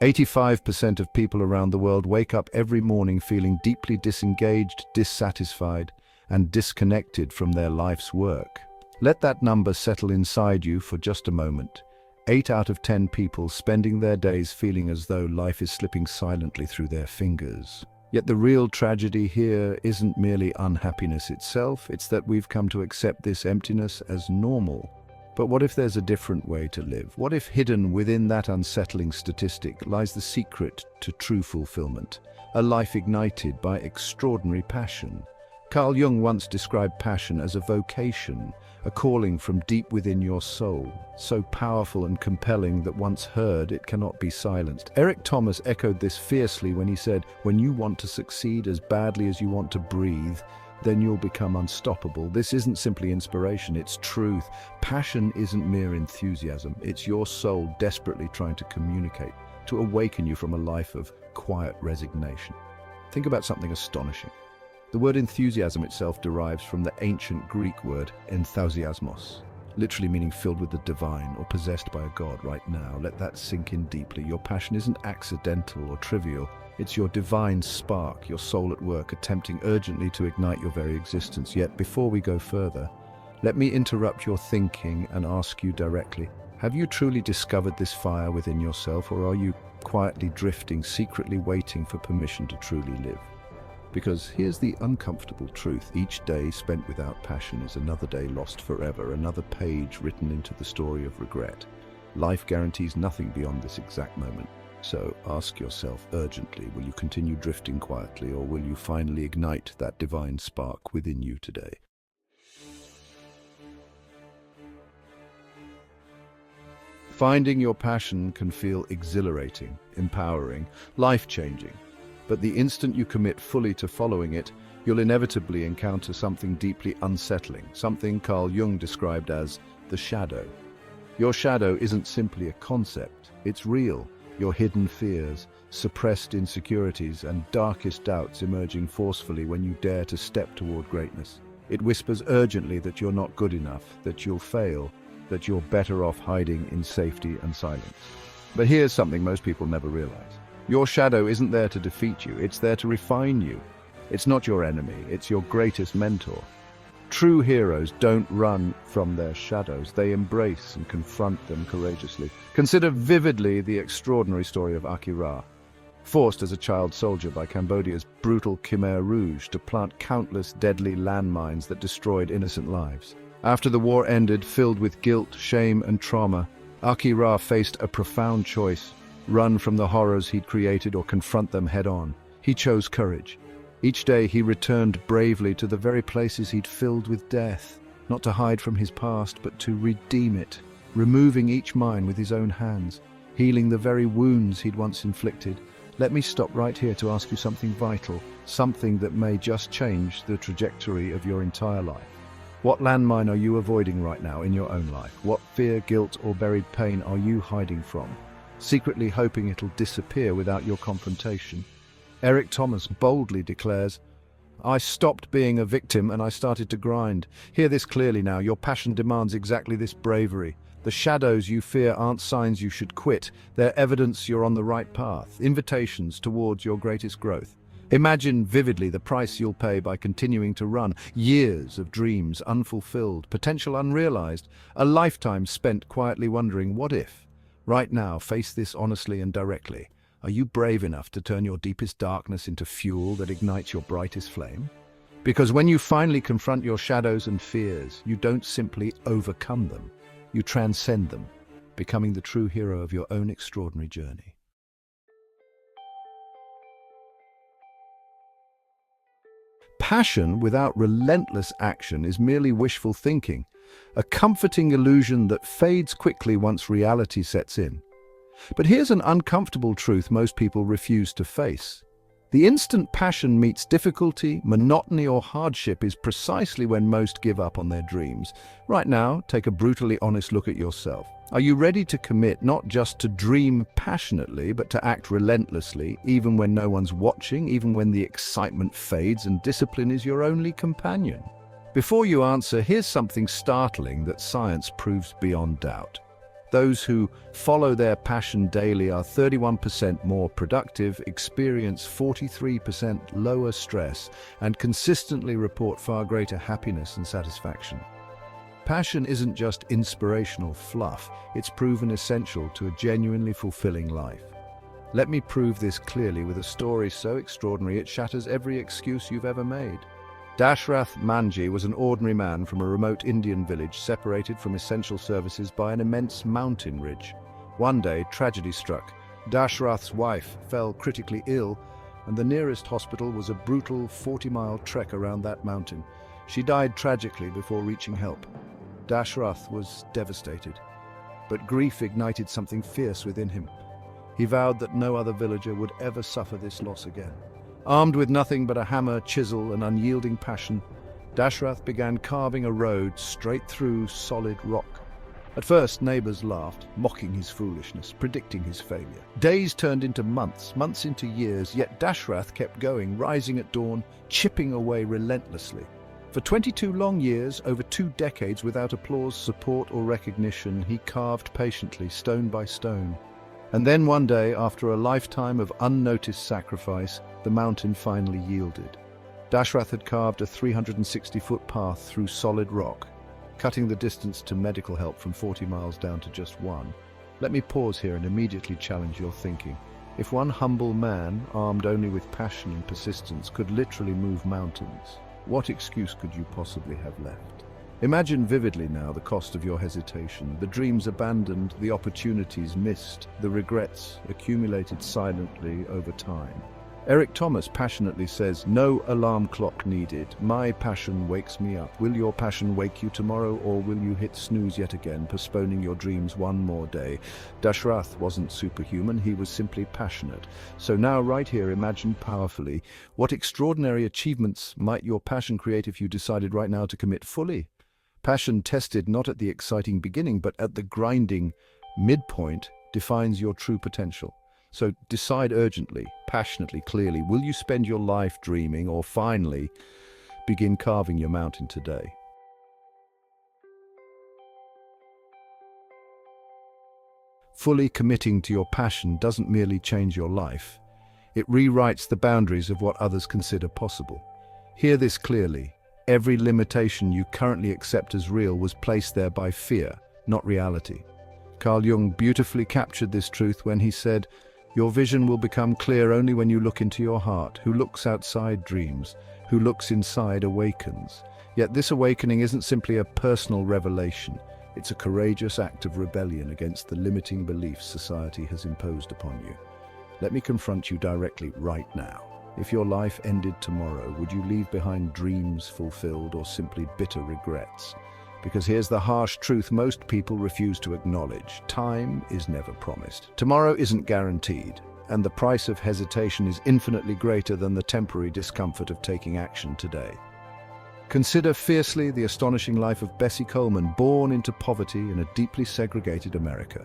85% of people around the world wake up every morning feeling deeply disengaged, dissatisfied, and disconnected from their life's work. Let that number settle inside you for just a moment. 8 out of 10 people spending their days feeling as though life is slipping silently through their fingers. Yet the real tragedy here isn't merely unhappiness itself, it's that we've come to accept this emptiness as normal. But what if there's a different way to live? What if hidden within that unsettling statistic lies the secret to true fulfillment? A life ignited by extraordinary passion. Carl Jung once described passion as a vocation, a calling from deep within your soul, so powerful and compelling that once heard, it cannot be silenced. Eric Thomas echoed this fiercely when he said, "When you want to succeed as badly as you want to breathe, then you'll become unstoppable." This isn't simply inspiration, it's truth. Passion isn't mere enthusiasm, it's your soul desperately trying to communicate, to awaken you from a life of quiet resignation. Think about something astonishing. The word enthusiasm itself derives from the ancient Greek word enthusiasmos, literally meaning filled with the divine or possessed by a god. Right now, let that sink in deeply. Your passion isn't accidental or trivial. It's your divine spark, your soul at work, attempting urgently to ignite your very existence. Yet, before we go further, let me interrupt your thinking and ask you directly, have you truly discovered this fire within yourself, or are you quietly drifting, secretly waiting for permission to truly live? Because here's the uncomfortable truth. Each day spent without passion is another day lost forever, another page written into the story of regret. Life guarantees nothing beyond this exact moment. So ask yourself urgently, will you continue drifting quietly, or will you finally ignite that divine spark within you today? Finding your passion can feel exhilarating, empowering, life-changing. But the instant you commit fully to following it, you'll inevitably encounter something deeply unsettling, something Carl Jung described as the shadow. Your shadow isn't simply a concept, it's real. Your hidden fears, suppressed insecurities, and darkest doubts emerging forcefully when you dare to step toward greatness. It whispers urgently that you're not good enough, that you'll fail, that you're better off hiding in safety and silence. But here's something most people never realize. Your shadow isn't there to defeat you, it's there to refine you. It's not your enemy, it's your greatest mentor. True heroes don't run from their shadows, they embrace and confront them courageously. Consider vividly the extraordinary story of Akira, forced as a child soldier by Cambodia's brutal Khmer Rouge to plant countless deadly landmines that destroyed innocent lives. After the war ended, filled with guilt, shame, and trauma, Akira faced a profound choice: run from the horrors he'd created or confront them head-on. He chose courage. Each day he returned bravely to the very places he'd filled with death, not to hide from his past, but to redeem it, removing each mine with his own hands, healing the very wounds he'd once inflicted. Let me stop right here to ask you something vital, something that may just change the trajectory of your entire life. What landmine are you avoiding right now in your own life? What fear, guilt, or buried pain are you hiding from, secretly hoping it'll disappear without your confrontation? Eric Thomas boldly declares, "I stopped being a victim and I started to grind." Hear this clearly now. Your passion demands exactly this bravery. The shadows you fear aren't signs you should quit. They're evidence you're on the right path, invitations towards your greatest growth. Imagine vividly the price you'll pay by continuing to run. Years of dreams unfulfilled, potential unrealized, a lifetime spent quietly wondering, what if? Right now, face this honestly and directly. Are you brave enough to turn your deepest darkness into fuel that ignites your brightest flame? Because when you finally confront your shadows and fears, you don't simply overcome them, you transcend them, becoming the true hero of your own extraordinary journey. Passion without relentless action is merely wishful thinking, a comforting illusion that fades quickly once reality sets in. But here's an uncomfortable truth most people refuse to face. The instant passion meets difficulty, monotony, or hardship is precisely when most give up on their dreams. Right now, take a brutally honest look at yourself. Are you ready to commit not just to dream passionately, but to act relentlessly, even when no one's watching, even when the excitement fades and discipline is your only companion? Before you answer, here's something startling that science proves beyond doubt. Those who follow their passion daily are 31% more productive, experience 43% lower stress, and consistently report far greater happiness and satisfaction. Passion isn't just inspirational fluff, it's proven essential to a genuinely fulfilling life. Let me prove this clearly with a story so extraordinary it shatters every excuse you've ever made. Dashrath Manji was an ordinary man from a remote Indian village separated from essential services by an immense mountain ridge. One day, tragedy struck. Dashrath's wife fell critically ill, and the nearest hospital was a brutal 40-mile trek around that mountain. She died tragically before reaching help. Dashrath was devastated, but grief ignited something fierce within him. He vowed that no other villager would ever suffer this loss again. Armed with nothing but a hammer, chisel, and unyielding passion, Dashrath began carving a road straight through solid rock. At first, neighbors laughed, mocking his foolishness, predicting his failure. Days turned into months, months into years, yet Dashrath kept going, rising at dawn, chipping away relentlessly. For 22 long years, over 2 decades, without applause, support, or recognition, he carved patiently, stone by stone. And then one day, after a lifetime of unnoticed sacrifice, the mountain finally yielded. Dashrath had carved a 360-foot path through solid rock, cutting the distance to medical help from 40 miles down to just 1. Let me pause here and immediately challenge your thinking. If one humble man, armed only with passion and persistence, could literally move mountains, what excuse could you possibly have left? Imagine vividly now the cost of your hesitation, the dreams abandoned, the opportunities missed, the regrets accumulated silently over time. Eric Thomas passionately says, "No alarm clock needed. My passion wakes me up. Will your passion wake you tomorrow, or will you hit snooze yet again, postponing your dreams one more day?" Dashrath wasn't superhuman, he was simply passionate. So now, right here, imagine powerfully, what extraordinary achievements might your passion create if you decided right now to commit fully? Passion tested not at the exciting beginning, but at the grinding midpoint defines your true potential. So decide urgently, passionately, clearly, will you spend your life dreaming, or finally begin carving your mountain today? Fully committing to your passion doesn't merely change your life, it rewrites the boundaries of what others consider possible. Hear this clearly. Every limitation you currently accept as real was placed there by fear, not reality. Carl Jung beautifully captured this truth when he said, "Your vision will become clear only when you look into your heart. Who looks outside dreams, who looks inside awakens." Yet this awakening isn't simply a personal revelation. It's a courageous act of rebellion against the limiting beliefs society has imposed upon you. Let me confront you directly right now. If your life ended tomorrow, would you leave behind dreams fulfilled or simply bitter regrets? Because here's the harsh truth most people refuse to acknowledge. Time is never promised. Tomorrow isn't guaranteed, and the price of hesitation is infinitely greater than the temporary discomfort of taking action today. Consider fiercely the astonishing life of Bessie Coleman, born into poverty in a deeply segregated America,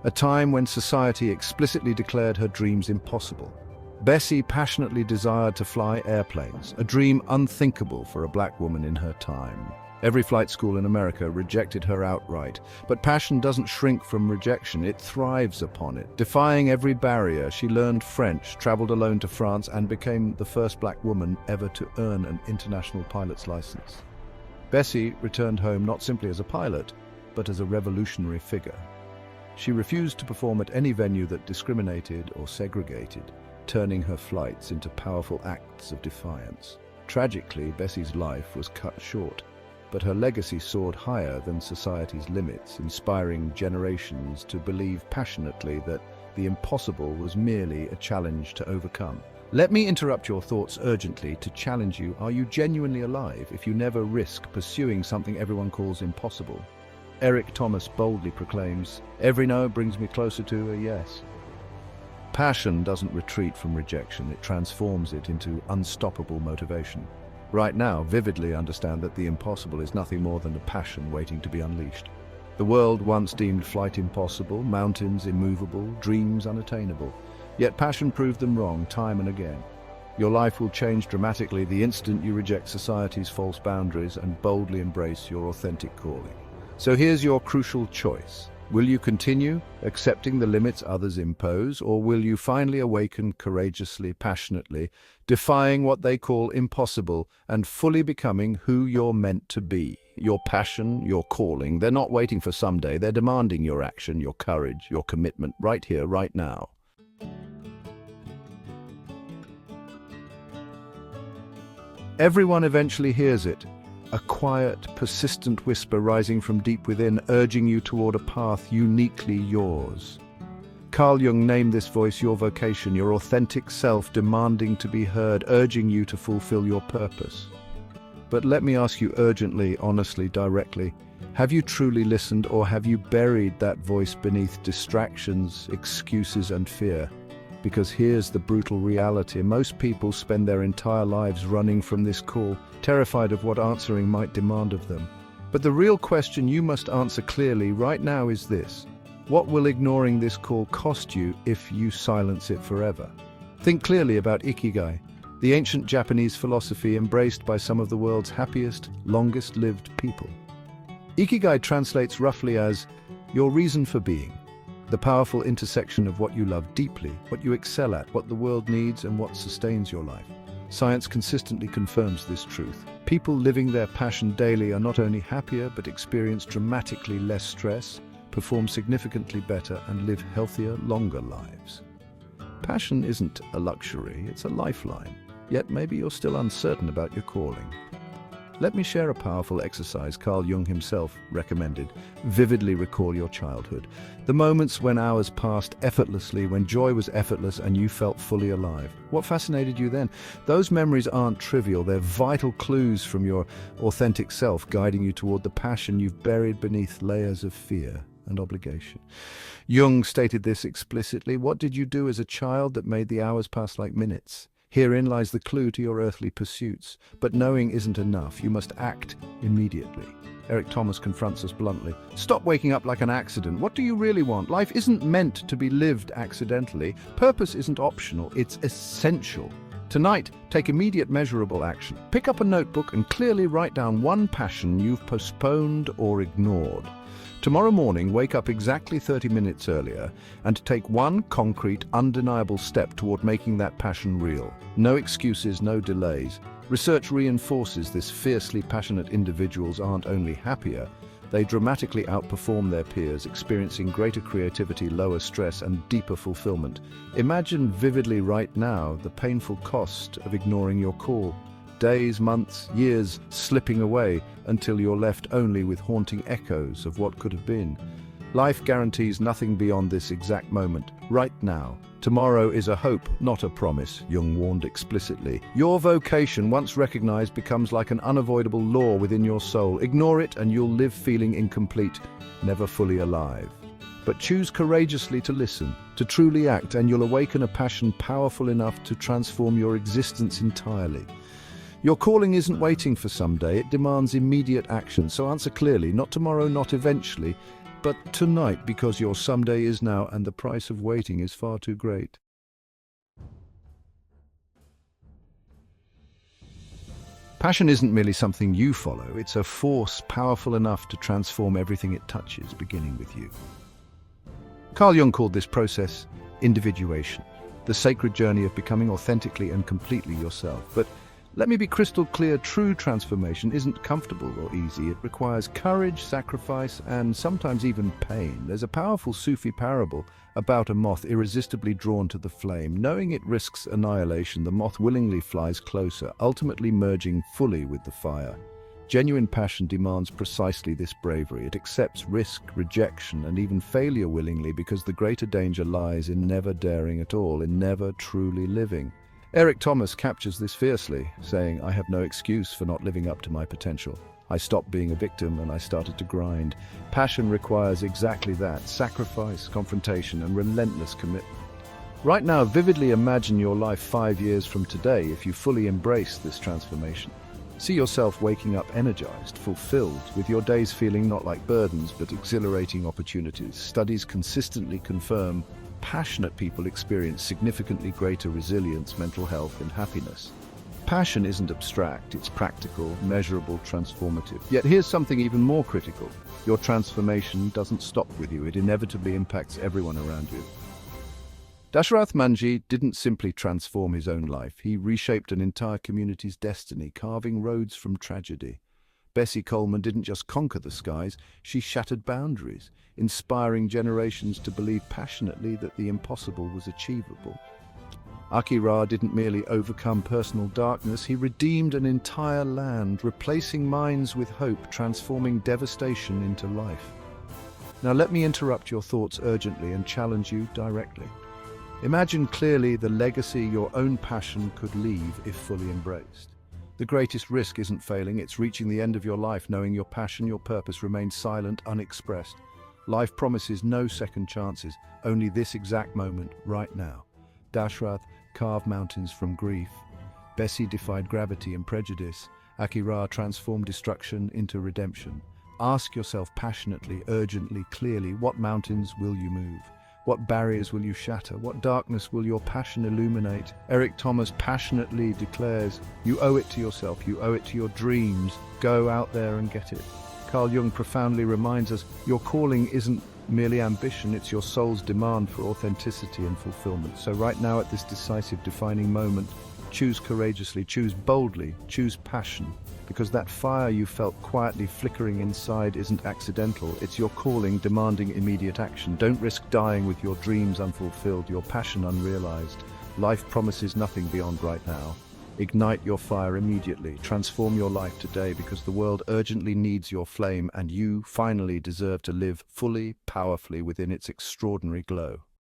a time when society explicitly declared her dreams impossible. Bessie passionately desired to fly airplanes, a dream unthinkable for a black woman in her time. Every flight school in America rejected her outright, but passion doesn't shrink from rejection, it thrives upon it. Defying every barrier, she learned French, traveled alone to France, and became the first black woman ever to earn an international pilot's license. Bessie returned home not simply as a pilot, but as a revolutionary figure. She refused to perform at any venue that discriminated or segregated, turning her flights into powerful acts of defiance. Tragically, Bessie's life was cut short, but her legacy soared higher than society's limits, inspiring generations to believe passionately that the impossible was merely a challenge to overcome. Let me interrupt your thoughts urgently to challenge you. Are you genuinely alive if you never risk pursuing something everyone calls impossible? Eric Thomas boldly proclaims, "Every no brings me closer to a yes." Passion doesn't retreat from rejection, it transforms it into unstoppable motivation. Right now, vividly understand that the impossible is nothing more than a passion waiting to be unleashed. The world once deemed flight impossible, mountains immovable, dreams unattainable. Yet passion proved them wrong time and again. Your life will change dramatically the instant you reject society's false boundaries and boldly embrace your authentic calling. So here's your crucial choice. Will you continue accepting the limits others impose, or will you finally awaken courageously, passionately, defying what they call impossible and fully becoming who you're meant to be? Your passion, your calling, they're not waiting for someday, they're demanding your action, your courage, your commitment right here, right now. Everyone eventually hears it. A quiet, persistent whisper rising from deep within, urging you toward a path uniquely yours. Carl Jung named this voice your vocation, your authentic self demanding to be heard, urging you to fulfill your purpose. But let me ask you urgently, honestly, directly, have you truly listened, or have you buried that voice beneath distractions, excuses, and fear? Because here's the brutal reality. Most people spend their entire lives running from this call, terrified of what answering might demand of them. But the real question you must answer clearly right now is this: what will ignoring this call cost you if you silence it forever? Think clearly about Ikigai, the ancient Japanese philosophy embraced by some of the world's happiest, longest-lived people. Ikigai translates roughly as your reason for being. The powerful intersection of what you love deeply, what you excel at, what the world needs, and what sustains your life. Science consistently confirms this truth. People living their passion daily are not only happier, but experience dramatically less stress, perform significantly better, and live healthier, longer lives. Passion isn't a luxury, it's a lifeline. Yet maybe you're still uncertain about your calling. Let me share a powerful exercise Carl Jung himself recommended. Vividly recall your childhood. The moments when hours passed effortlessly, when joy was effortless and you felt fully alive. What fascinated you then? Those memories aren't trivial, they're vital clues from your authentic self, guiding you toward the passion you've buried beneath layers of fear and obligation. Jung stated this explicitly. What did you do as a child that made the hours pass like minutes? Herein lies the clue to your earthly pursuits. But knowing isn't enough. You must act immediately. Eric Thomas confronts us bluntly. Stop waking up like an accident. What do you really want? Life isn't meant to be lived accidentally. Purpose isn't optional. It's essential. Tonight, take immediate measurable action. Pick up a notebook and clearly write down one passion you've postponed or ignored. Tomorrow morning, wake up exactly 30 minutes earlier and take one concrete, undeniable step toward making that passion real. No excuses, no delays. Research reinforces this: fiercely passionate individuals aren't only happier, they dramatically outperform their peers, experiencing greater creativity, lower stress, and deeper fulfillment. Imagine vividly right now the painful cost of ignoring your call. Days, months, years slipping away until you're left only with haunting echoes of what could have been. Life guarantees nothing beyond this exact moment, right now. Tomorrow is a hope, not a promise, Jung warned explicitly. Your vocation, once recognized, becomes like an unavoidable law within your soul. Ignore it and you'll live feeling incomplete, never fully alive. But choose courageously to listen, to truly act, and you'll awaken a passion powerful enough to transform your existence entirely. Your calling isn't waiting for someday, it demands immediate action. So answer clearly, not tomorrow, not eventually, but tonight, because your someday is now and the price of waiting is far too great. Passion isn't merely something you follow, it's a force powerful enough to transform everything it touches, beginning with you. Carl Jung called this process individuation, the sacred journey of becoming authentically and completely yourself. But let me be crystal clear, true transformation isn't comfortable or easy. It requires courage, sacrifice, and sometimes even pain. There's a powerful Sufi parable about a moth irresistibly drawn to the flame. Knowing it risks annihilation, the moth willingly flies closer, ultimately merging fully with the fire. Genuine passion demands precisely this bravery. It accepts risk, rejection, and even failure willingly, because the greater danger lies in never daring at all, in never truly living. Eric Thomas captures this fiercely, saying, "I have no excuse for not living up to my potential. I stopped being a victim and I started to grind." Passion requires exactly that: sacrifice, confrontation, and relentless commitment. Right now, vividly imagine your life 5 years from today if you fully embrace this transformation. See yourself waking up energized, fulfilled, with your days feeling not like burdens but exhilarating opportunities. Studies consistently confirm passionate people experience significantly greater resilience, mental health, and happiness. Passion isn't abstract, it's practical, measurable, transformative. Yet here's something even more critical. Your transformation doesn't stop with you, it inevitably impacts everyone around you. Dashrath Manji didn't simply transform his own life, he reshaped an entire community's destiny, carving roads from tragedy. Bessie Coleman didn't just conquer the skies, she shattered boundaries, inspiring generations to believe passionately that the impossible was achievable. Aki Ra didn't merely overcome personal darkness, he redeemed an entire land, replacing minds with hope, transforming devastation into life. Now let me interrupt your thoughts urgently and challenge you directly. Imagine clearly the legacy your own passion could leave if fully embraced. The greatest risk isn't failing, it's reaching the end of your life knowing your passion, your purpose remains silent, unexpressed. Life promises no second chances, only this exact moment, right now. Dashrath carved mountains from grief. Bessie defied gravity and prejudice. Aki Ra transformed destruction into redemption. Ask yourself passionately, urgently, clearly, what mountains will you move? What barriers will you shatter? What darkness will your passion illuminate? Eric Thomas passionately declares, you owe it to yourself, you owe it to your dreams. Go out there and get it. Carl Jung profoundly reminds us, your calling isn't merely ambition, it's your soul's demand for authenticity and fulfillment. So right now at this decisive, defining moment, choose courageously, choose boldly, choose passion. Because that fire you felt quietly flickering inside isn't accidental, it's your calling demanding immediate action. Don't risk dying with your dreams unfulfilled, your passion unrealized. Life promises nothing beyond right now. Ignite your fire immediately, transform your life today because the world urgently needs your flame and you finally deserve to live fully, powerfully within its extraordinary glow.